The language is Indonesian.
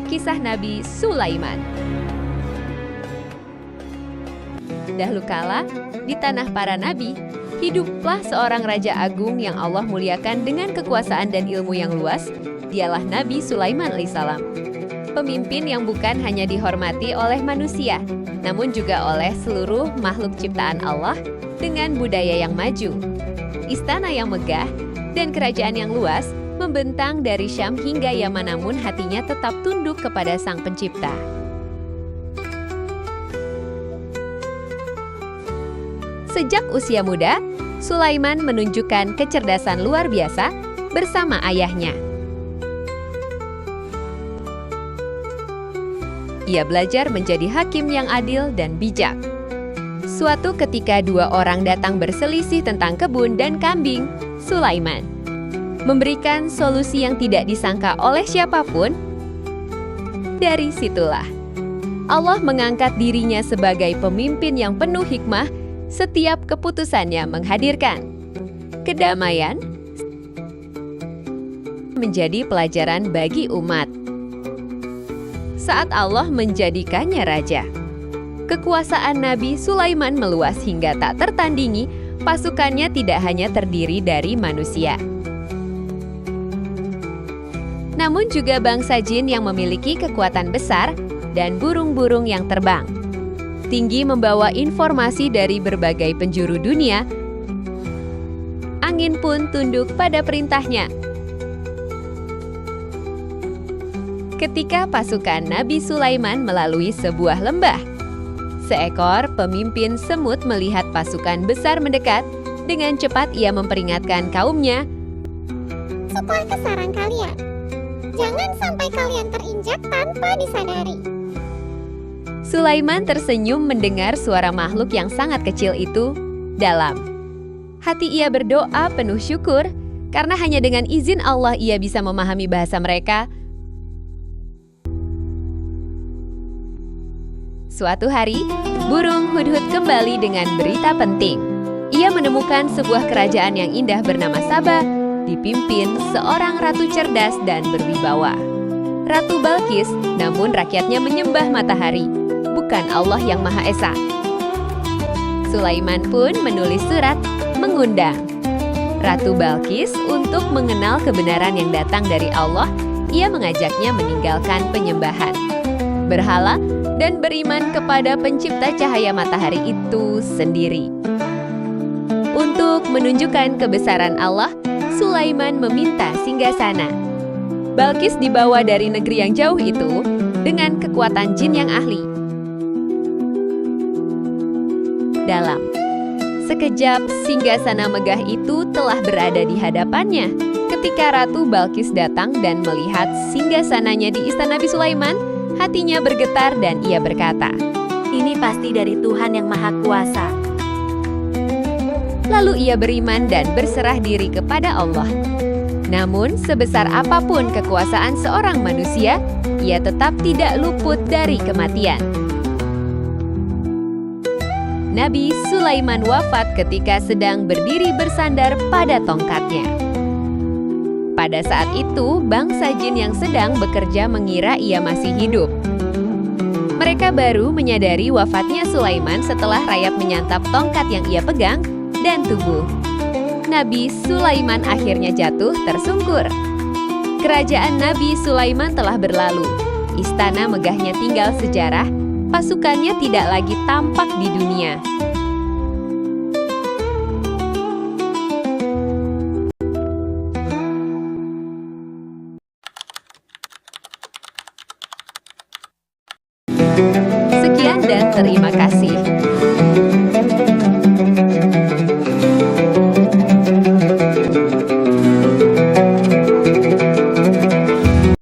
Kisah Nabi Sulaiman. Dahulu kala, di tanah para nabi, hiduplah seorang raja agung yang Allah muliakan dengan kekuasaan dan ilmu yang luas. Dialah Nabi Sulaiman alaihissalam. Pemimpin yang bukan hanya dihormati oleh manusia, namun juga oleh seluruh makhluk ciptaan Allah dengan budaya yang maju, istana yang megah, dan kerajaan yang luas membentang dari Syam hingga Yaman, namun hatinya tetap tunduk kepada Sang Pencipta. Sejak usia muda, Sulaiman menunjukkan kecerdasan luar biasa bersama ayahnya. Ia belajar menjadi hakim yang adil dan bijak. Suatu ketika dua orang datang berselisih tentang kebun dan kambing, Sulaiman memberikan solusi yang tidak disangka oleh siapapun. Dari situlah Allah mengangkat dirinya sebagai pemimpin yang penuh hikmah. Setiap keputusannya menghadirkan kedamaian, menjadi pelajaran bagi umat. Saat Allah menjadikannya raja, kekuasaan Nabi Sulaiman meluas hingga tak tertandingi. Pasukannya tidak hanya terdiri dari manusia, namun juga bangsa jin yang memiliki kekuatan besar dan burung-burung yang terbang tinggi membawa informasi dari berbagai penjuru dunia. Angin pun tunduk pada perintahnya. Ketika pasukan Nabi Sulaiman melalui sebuah lembah, seekor pemimpin semut melihat pasukan besar mendekat. Dengan cepat ia memperingatkan kaumnya, "Cepat ke sarang kalian. Jangan sampai kalian terinjak tanpa disadari." Sulaiman tersenyum mendengar suara makhluk yang sangat kecil itu. Dalam hati ia berdoa penuh syukur, karena hanya dengan izin Allah ia bisa memahami bahasa mereka. Suatu hari, burung hudhud kembali dengan berita penting. Ia menemukan sebuah kerajaan yang indah bernama Saba, dipimpin seorang ratu cerdas dan berwibawa. Ratu Balqis, namun rakyatnya menyembah matahari, bukan Allah yang Maha Esa. Sulaiman pun menulis surat mengundang Ratu Balqis untuk mengenal kebenaran yang datang dari Allah. Ia mengajaknya meninggalkan penyembahan berhala dan beriman kepada pencipta cahaya matahari itu sendiri. Untuk menunjukkan kebesaran Allah, Sulaiman meminta singgasana. Balqis dibawa dari negeri yang jauh itu dengan kekuatan jin yang ahli. Dalam sekejap, singgasana megah itu telah berada di hadapannya. Ketika Ratu Balqis datang dan melihat singgasananya di istana Nabi Sulaiman, hatinya bergetar dan ia berkata, "Ini pasti dari Tuhan yang Maha Kuasa." Lalu ia beriman dan berserah diri kepada Allah. Namun, sebesar apapun kekuasaan seorang manusia, ia tetap tidak luput dari kematian. Nabi Sulaiman wafat ketika sedang berdiri bersandar pada tongkatnya. Pada saat itu, bangsa jin yang sedang bekerja mengira ia masih hidup. Mereka baru menyadari wafatnya Sulaiman setelah rayap menyantap tongkat yang ia pegang dan tubuh Nabi Sulaiman akhirnya jatuh tersungkur. Kerajaan Nabi Sulaiman telah berlalu. Istana megahnya tinggal sejarah. Pasukannya tidak lagi tampak di dunia. Sekian dan terima kasih.